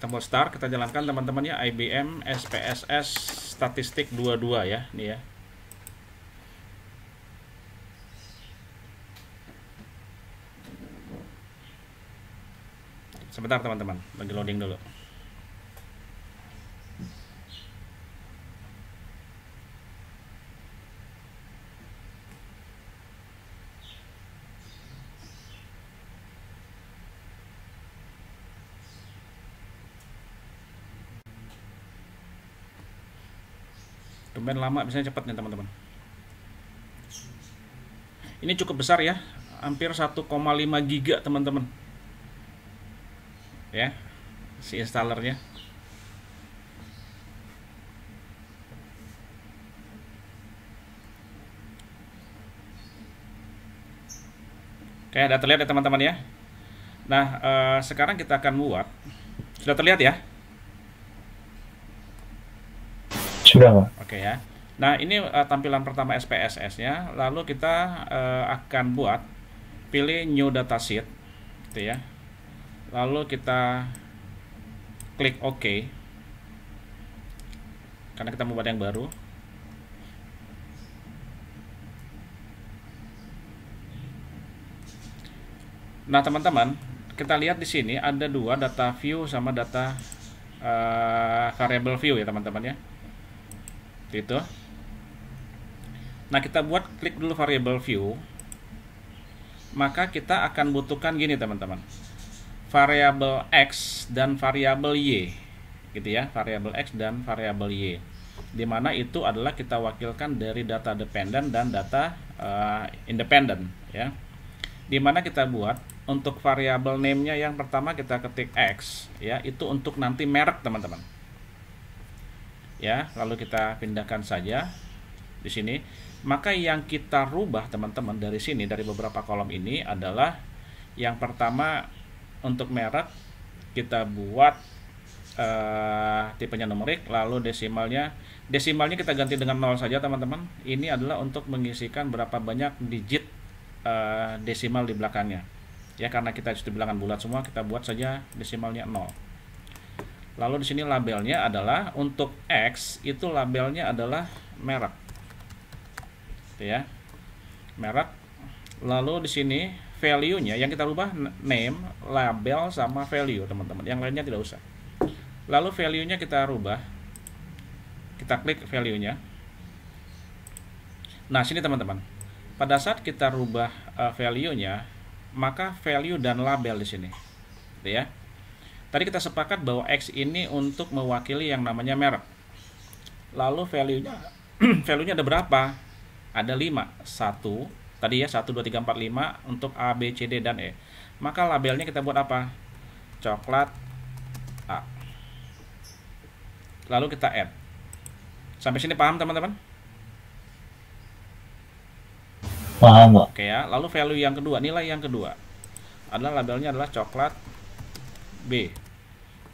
Kita mau start, kita jalankan teman-teman ya, IBM SPSS statistik 22 ya, nih ya. Sebentar teman-teman, lagi loading dulu. Tumben lama, biasanya cepat nih teman-teman. Ini cukup besar ya, hampir 1,5 giga teman-teman. Ya, si installernya. Oke, udah terlihat ya teman-teman ya. Nah, sekarang kita akan buat. Sudah terlihat ya? Sudah, Pak. Oke ya. Nah, ini tampilan pertama SPSS-nya. Lalu kita akan buat, pilih New Datasheet, gitu ya. Lalu kita klik OK, karena kita mau buat yang baru. Nah, teman-teman, kita lihat di sini ada dua, data view sama data variable view ya teman-teman ya. Itu. Nah, kita buat, klik dulu variable view. Maka kita akan butuhkan gini teman-teman, variabel X dan variabel Y, gitu ya, variabel X dan variabel Y, dimana itu adalah kita wakilkan dari data dependent dan data independent ya. Dimana kita buat untuk variabel name-nya yang pertama kita ketik X ya, itu untuk nanti merek teman-teman ya. Lalu kita pindahkan saja di sini. Maka yang kita rubah teman-teman dari sini, dari beberapa kolom ini adalah yang pertama untuk merek kita buat tipenya numerik, lalu desimalnya kita ganti dengan 0 saja teman-teman. Ini adalah untuk mengisikan berapa banyak digit desimal di belakangnya ya, karena kita di bilangan bulat semua, kita buat saja desimalnya 0. Lalu di sini labelnya adalah untuk X, itu labelnya adalah merek ya, merek. Lalu di sini value-nya yang kita rubah name, label sama value teman-teman, yang lainnya tidak usah. Lalu value-nya kita rubah, kita klik value-nya. Nah, sini teman-teman, pada saat kita rubah value-nya, maka value dan label di sini gitu ya. Tadi kita sepakat bahwa X ini untuk mewakili yang namanya merek. Lalu value-nya value-nya ada berapa? Ada 5. 1 tadi ya, 1 2 3 4 5 untuk A, B, C, D dan E. Maka labelnya kita buat apa? Coklat A. Lalu kita add. Sampai sini paham teman-teman? Paham, Pak. Oke ya. Lalu value yang kedua, nilai yang kedua adalah labelnya adalah coklat B.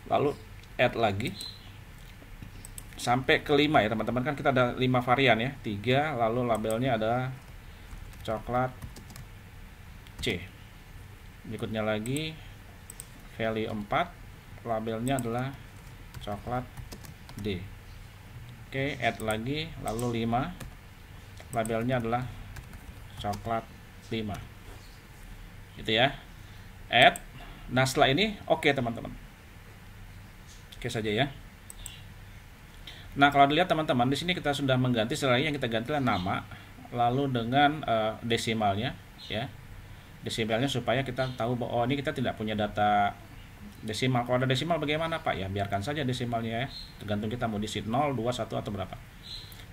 Lalu add lagi sampai ke 5 ya teman-teman, kan kita ada 5 varian ya, 3, lalu labelnya ada coklat C. Berikutnya lagi value 4, labelnya adalah coklat D. Oke, add lagi, lalu 5, labelnya adalah coklat 5, gitu ya. Add. Nah, setelah ini oke teman-teman, oke saja ya. Nah, kalau dilihat teman-teman, di sini kita sudah mengganti, setelah ini yang kita ganti adalah nama, lalu dengan desimalnya ya, desimalnya supaya kita tahu bahwa oh, ini kita tidak punya data desimal. Kalau ada desimal bagaimana Pak? Ya biarkan saja desimalnya ya, tergantung kita mau di 0, 2, 1 atau berapa.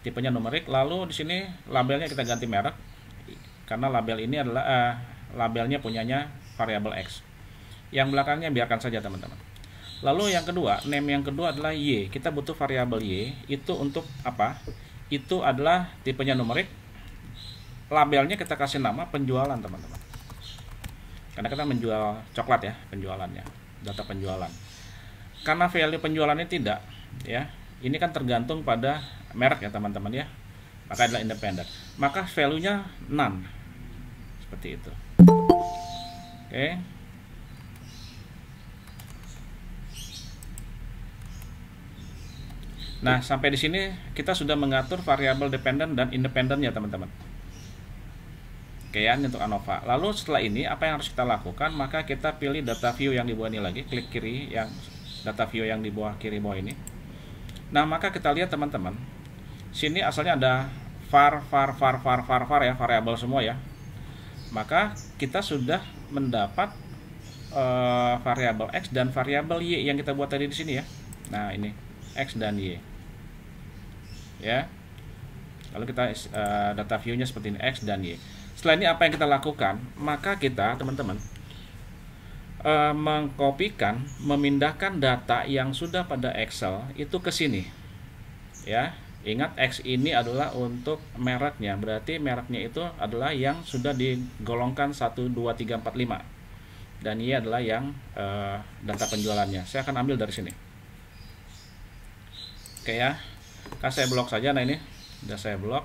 Tipenya numerik. Lalu di sini labelnya kita ganti merek, karena label ini adalah labelnya punyanya variabel X. Yang belakangnya biarkan saja teman-teman. Lalu yang kedua, name yang kedua adalah Y. Kita butuh variabel Y. Itu untuk apa? Itu adalah tipenya numerik. Labelnya kita kasih nama penjualan teman-teman, karena kita menjual coklat ya, penjualannya, data penjualan. Karena value penjualannya tidak ya, ini kan tergantung pada merek ya teman-teman ya, maka adalah independen. Maka value-nya none, seperti itu. Oke. Nah, sampai di sini kita sudah mengatur variabel dependent dan independennya, teman-teman. Oke ya, ini untuk ANOVA. Lalu setelah ini apa yang harus kita lakukan? Maka kita pilih data view yang di bawah ini lagi, klik kiri yang data view yang di bawah kiri bawah ini. Nah, maka kita lihat teman-teman. Sini asalnya ada var ya, variabel semua ya. Maka kita sudah mendapat variabel X dan variabel Y yang kita buat tadi di sini ya. Nah, ini X dan Y. Ya. Lalu kita data view-nya seperti ini, X dan Y. Setelah ini apa yang kita lakukan? Maka kita, teman-teman, mengkopikan, memindahkan data yang sudah pada Excel itu ke sini. Ya. Ingat X ini adalah untuk mereknya, berarti mereknya itu adalah yang sudah digolongkan 1, 2, 3, 4, 5. Dan Y adalah yang data penjualannya. Saya akan ambil dari sini. Oke ya, saya blok saja. Nah ini sudah saya blok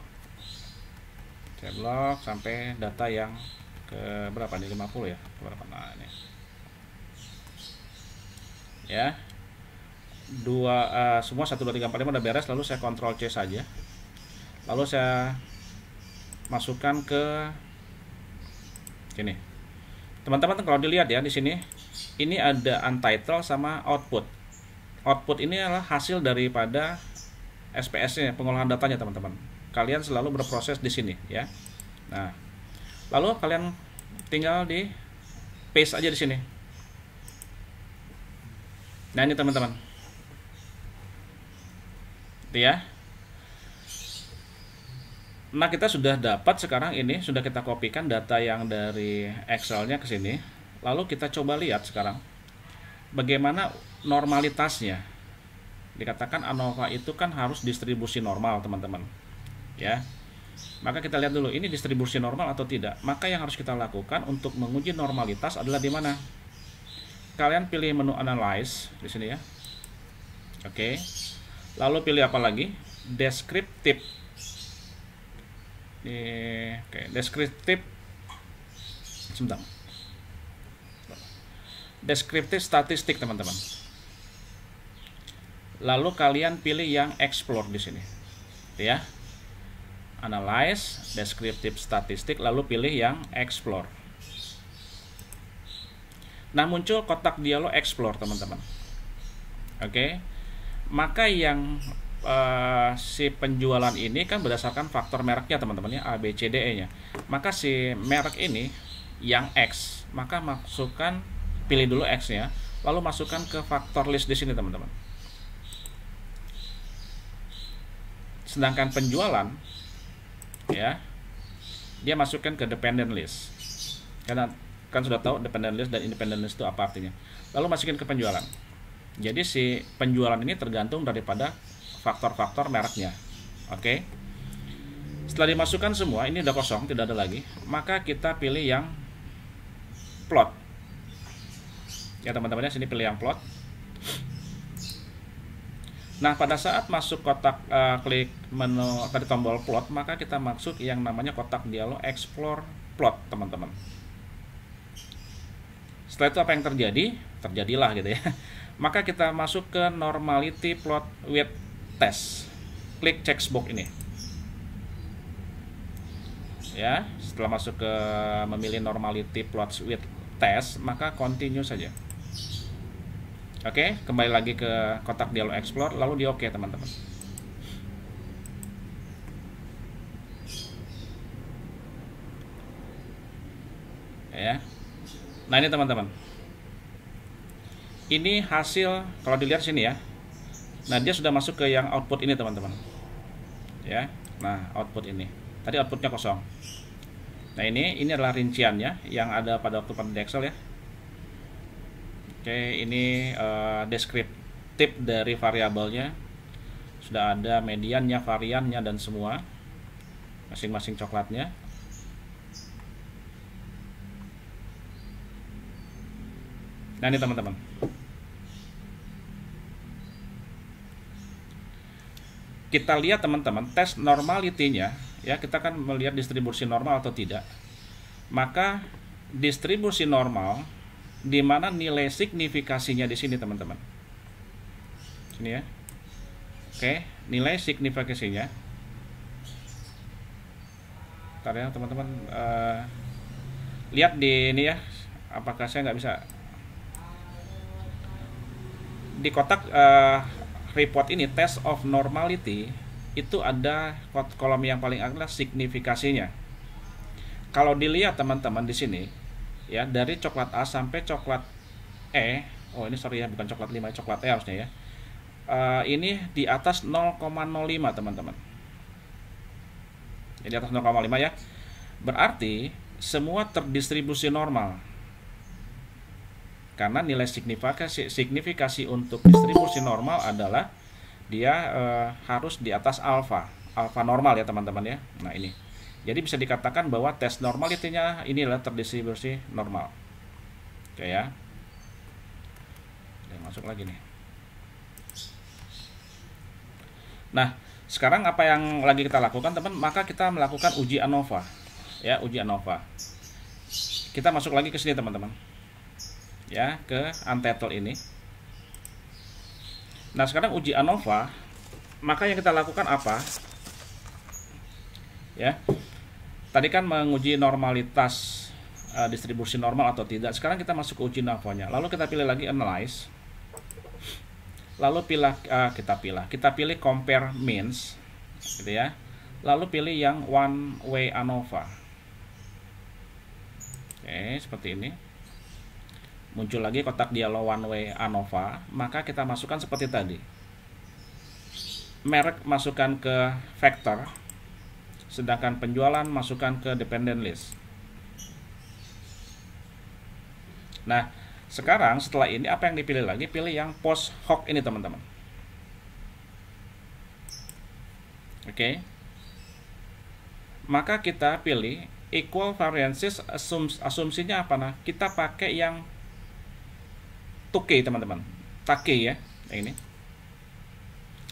sampai data yang ke berapa nih, 50 ya, berapa? Nah ini ya, semua 1, 2, 3, 4, 5 udah beres. Lalu saya Ctrl C saja, lalu saya masukkan ke sini. Teman-teman kalau dilihat ya di sini, ini ada untitled sama output. Output ini adalah hasil daripada SPS-nya, pengolahan datanya, teman-teman. Kalian selalu berproses di sini ya. Nah, lalu kalian tinggal di paste aja di sini. Nah, ini teman-teman. Ya. Nah, kita sudah dapat sekarang ini, sudah kita kopikan data yang dari Excel-nya ke sini. Lalu kita coba lihat sekarang bagaimana normalitasnya. Dikatakan ANOVA itu kan harus distribusi normal, teman-teman. Ya. Maka kita lihat dulu ini distribusi normal atau tidak. Maka yang harus kita lakukan untuk menguji normalitas adalah di mana? Kalian pilih menu Analyze di sini ya. Oke. Lalu pilih apa lagi? Descriptive. Oke, descriptive. Sebentar. Descriptive statistik, teman-teman. Lalu kalian pilih yang explore di sini. Ya. Analyze, descriptive statistik, lalu pilih yang explore. Nah, muncul kotak dialog explore, teman-teman. Oke. Maka yang si penjualan ini kan berdasarkan faktor mereknya, teman-teman ya, A, B, C, D, E nya. Maka si merek ini yang X, maka masukkan, pilih dulu X nya, lalu masukkan ke faktor list di sini, teman-teman. Sedangkan penjualan ya, dia masukkan ke dependent list. Karena kan sudah tahu dependent list dan independent list itu apa artinya. Lalu masukin ke penjualan. Jadi si penjualan ini tergantung daripada faktor-faktor mereknya. Oke. Setelah dimasukkan semua, ini udah kosong, tidak ada lagi. Maka kita pilih yang plot. Ya teman-teman ya, sini pilih yang plot. Nah, pada saat masuk kotak, klik menu tadi tombol plot, maka kita masuk yang namanya kotak dialog explore plot, teman-teman. Setelah itu apa yang terjadi? Terjadilah gitu ya. Maka kita masuk ke normality plot with test. Klik checkbox ini. Ya, setelah masuk ke memilih normality plot with test, maka continue saja. Oke, kembali lagi ke kotak dialog explore, lalu di oke, teman-teman. Ya. Nah, ini teman-teman. Ini hasil, kalau dilihat sini ya. Nah, dia sudah masuk ke yang output ini, teman-teman. Ya. Nah, output ini. Tadi outputnya kosong. Nah, ini adalah rinciannya yang ada pada waktu pada Excel ya. Oke, ini deskriptif dari variabelnya. Sudah ada mediannya, variannya, dan semua. Masing-masing coklatnya. Nah, ini teman-teman. Kita lihat teman-teman, tes normality-nya. Ya, kita kan melihat distribusi normal atau tidak. Maka distribusi normal, di mana nilai signifikasinya di sini, teman-teman. Sini ya. Oke, nilai signifikasinya. Ntar ya teman-teman, lihat di ini ya, apakah saya nggak bisa di kotak report ini test of normality itu ada kolom yang paling adalah signifikasinya. Kalau dilihat teman-teman di sini ya, dari coklat A sampai coklat E, oh ini sorry ya, bukan coklat 5, coklat E harusnya ya. Ini di atas 0,05 teman-teman. Jadi atas 0,5 ya. Berarti semua terdistribusi normal. Karena nilai signifikasi untuk distribusi normal adalah dia harus di atas alfa normal ya teman-teman ya. Nah ini. Jadi bisa dikatakan bahwa tes normalitinya inilah terdistribusi normal. Oke ya. Oke, masuk lagi nih. Nah, sekarang apa yang lagi kita lakukan teman? Maka kita melakukan uji ANOVA. Ya, uji ANOVA. Kita masuk lagi ke sini teman-teman. Ya, ke untitled ini. Nah, sekarang uji ANOVA, maka yang kita lakukan apa? Ya. Tadi kan menguji normalitas distribusi normal atau tidak. Sekarang kita masuk ke uji ANOVA-nya. Lalu kita pilih lagi analyze. Lalu kita pilih compare means, gitu ya. Lalu pilih yang one way ANOVA. Oke, seperti ini. Muncul lagi kotak dialog one way ANOVA, maka kita masukkan seperti tadi. Merek masukkan ke vector, sedangkan penjualan masukkan ke dependent list. Nah, sekarang setelah ini apa yang dipilih lagi? Pilih yang post hoc ini teman-teman. Oke. Maka kita pilih equal variances, asumsinya apa? Nah, kita pakai yang Tukey teman-teman. Takey ya, yang ini.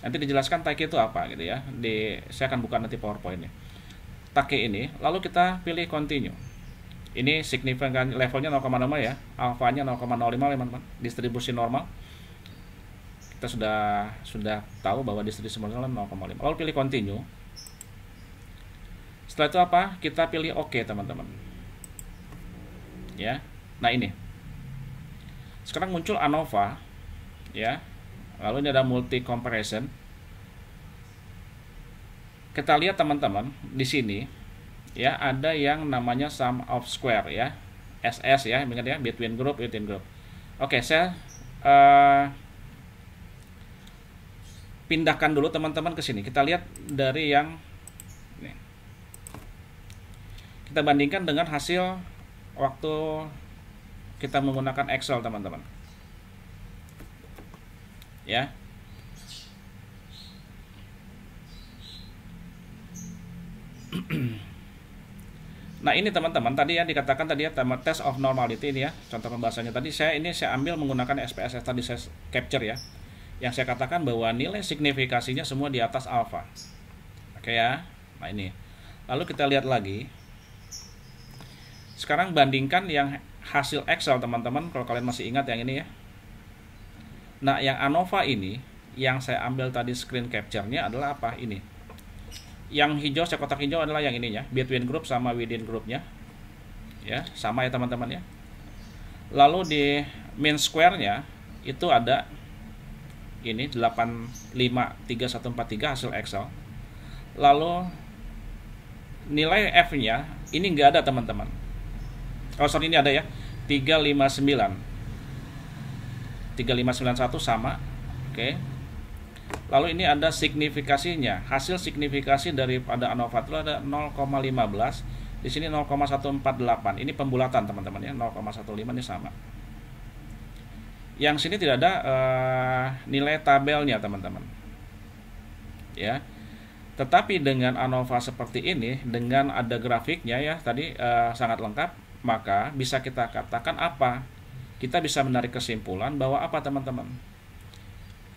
Nanti dijelaskan Takey itu apa gitu ya. Saya akan buka nanti PowerPoint-nya. Takey ini, lalu kita pilih continue. Ini signifikan levelnya 0,5 ya, alfanya 0,05 teman-teman, distribusi normal. Kita sudah tahu bahwa distribusi normal 0,5. Lalu pilih continue. Setelah itu apa? Kita pilih OK teman-teman. Ya. Nah ini. Sekarang muncul ANOVA ya. Lalu ini ada multi comparison. Kita lihat teman-teman di sini. Ya, ada yang namanya sum of square ya, SS ya, ingat ya, between group, within group. Oke, saya pindahkan dulu teman-teman ke sini. Kita lihat dari yang nih. Kita bandingkan dengan hasil waktu kita menggunakan Excel teman-teman. Ya. Nah ini teman-teman, tadi ya dikatakan tadi ya test of normality ini ya, contoh pembahasannya tadi saya ambil menggunakan SPSS tadi saya capture ya, yang saya katakan bahwa nilai signifikasinya semua di atas alfa. Oke ya. Nah ini, lalu kita lihat lagi. Sekarang bandingkan yang hasil Excel teman-teman, kalau kalian masih ingat yang ini ya. Nah yang ANOVA ini, yang saya ambil tadi screen capture-nya adalah apa ini? Yang hijau, saya kotak hijau adalah yang ininya, between group sama within groupnya. Ya, sama ya teman-teman ya. Lalu di mean square-nya itu ada ini 853143 hasil Excel. Lalu nilai F-nya ini enggak ada teman-teman. Oh sorry, ini ada ya, 3591 sama. Oke. Lalu ini ada signifikasinya. Hasil signifikasi daripada ANOVA itu ada 0,15. Di sini 0,148. Ini pembulatan teman-teman ya, 0,15 ini sama. Yang sini tidak ada nilai tabelnya teman-teman. Ya. Tetapi dengan ANOVA seperti ini, dengan ada grafiknya ya, tadi sangat lengkap, maka bisa kita katakan apa? Kita bisa menarik kesimpulan bahwa apa teman-teman?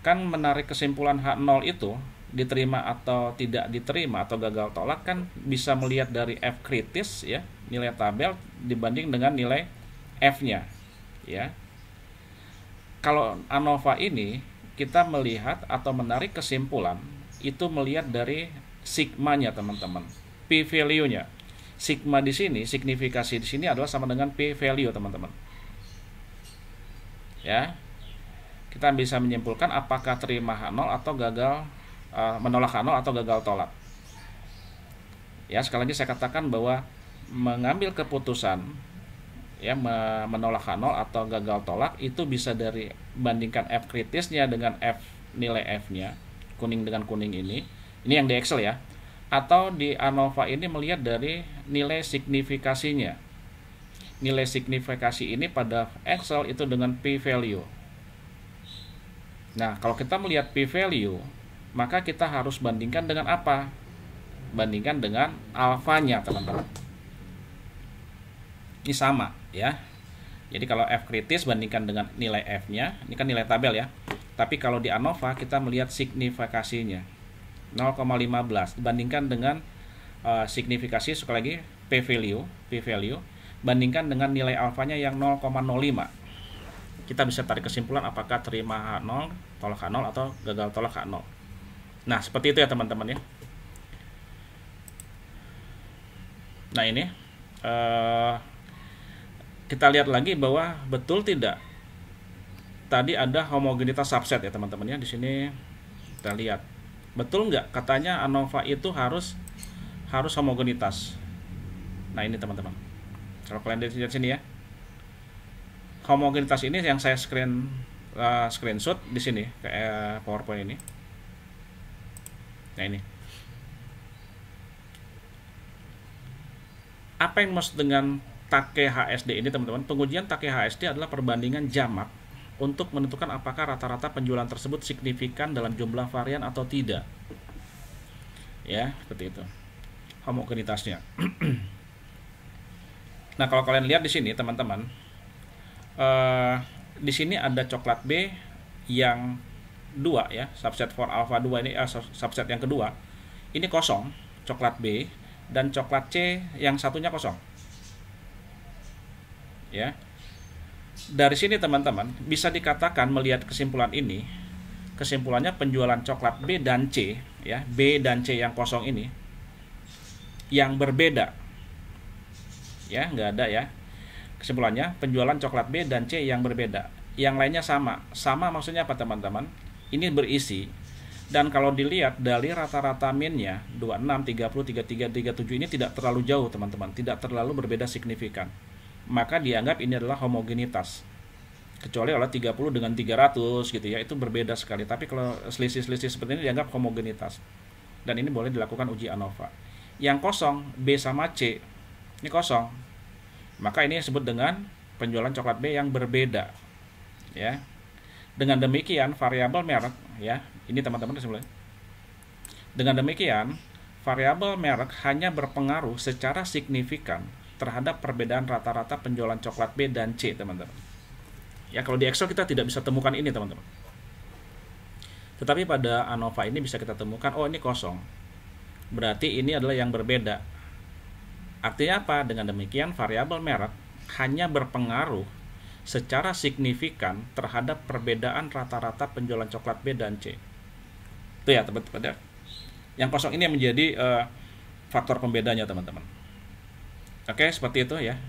Kan menarik kesimpulan H0 itu diterima atau tidak diterima atau gagal tolak kan bisa melihat dari F kritis ya, nilai tabel dibanding dengan nilai F-nya ya. Kalau ANOVA ini kita melihat atau menarik kesimpulan itu melihat dari sigmanya teman-teman, p value-nya. Sigma di sini, signifikasi di sini adalah sama dengan p value teman-teman. Ya, kita bisa menyimpulkan apakah terima H0 atau gagal menolak H0 atau gagal tolak. Ya, sekali lagi saya katakan bahwa mengambil keputusan ya menolak H0 atau gagal tolak itu bisa dari bandingkan F kritisnya dengan F nilai F-nya, kuning dengan kuning ini yang di Excel ya, atau di ANOVA ini melihat dari nilai signifikasinya. Nilai signifikasi ini pada Excel itu dengan p value. Nah, kalau kita melihat p value, maka kita harus bandingkan dengan apa? Bandingkan dengan alfanya teman-teman. Ini sama ya. Jadi kalau F kritis bandingkan dengan nilai F-nya, ini kan nilai tabel ya. Tapi kalau di ANOVA kita melihat signifikasinya 0,15 dibandingkan dengan signifikasi, sekali lagi p value bandingkan dengan nilai alfanya yang 0,05. Kita bisa tarik kesimpulan apakah terima H0, tolak H0 atau gagal tolak H0. Nah, seperti itu ya teman-teman ya. Nah, ini kita lihat lagi bahwa betul tidak tadi ada homogenitas subset ya teman-teman ya. Di sini kita lihat betul nggak katanya ANOVA itu harus homogenitas. Nah, ini teman-teman, kalau kalian lihat sini ya, homogenitas ini yang saya screenshot di sini kayak PowerPoint ini. Nah, ini apa yang maksud dengan TAKE-HSD ini teman-teman? Pengujian TAKE-HSD adalah perbandingan jamak untuk menentukan apakah rata-rata penjualan tersebut signifikan dalam jumlah varian atau tidak. Ya, seperti itu homogenitasnya. Nah, kalau kalian lihat di sini teman-teman, di sini ada coklat B yang 2 ya, subset for alpha 2 ini subset yang kedua. Ini kosong, coklat B, dan coklat C yang satunya kosong. Ya. Dari sini teman-teman bisa dikatakan melihat kesimpulan ini, kesimpulannya penjualan coklat B dan C ya, B dan C yang kosong ini yang berbeda. Ya, nggak ada ya. Kesimpulannya penjualan coklat B dan C yang berbeda. Yang lainnya sama. Sama maksudnya apa teman-teman? Ini berisi. Dan kalau dilihat dari rata-rata minnya 26, 30, 33, 37 ini tidak terlalu jauh teman-teman, tidak terlalu berbeda signifikan. Maka dianggap ini adalah homogenitas. Kecuali kalau 30 dengan 300 gitu ya, itu berbeda sekali. Tapi kalau selisih-selisih seperti ini dianggap homogenitas. Dan ini boleh dilakukan uji ANOVA. Yang kosong B sama C ini kosong. Maka ini disebut dengan penjualan coklat B yang berbeda. Ya. Dengan demikian variabel merek ya, ini teman-teman sebenarnya. Dengan demikian variabel merek hanya berpengaruh secara signifikan terhadap perbedaan rata-rata penjualan coklat B dan C, teman-teman. Ya, kalau di Excel kita tidak bisa temukan ini, teman-teman. Tetapi pada ANOVA ini bisa kita temukan, oh ini kosong. Berarti ini adalah yang berbeda. Artinya apa? Dengan demikian variabel merek hanya berpengaruh secara signifikan terhadap perbedaan rata-rata penjualan coklat B dan C. Itu ya teman-teman. Yang kosong ini yang menjadi faktor pembedanya teman-teman. Oke, seperti itu ya.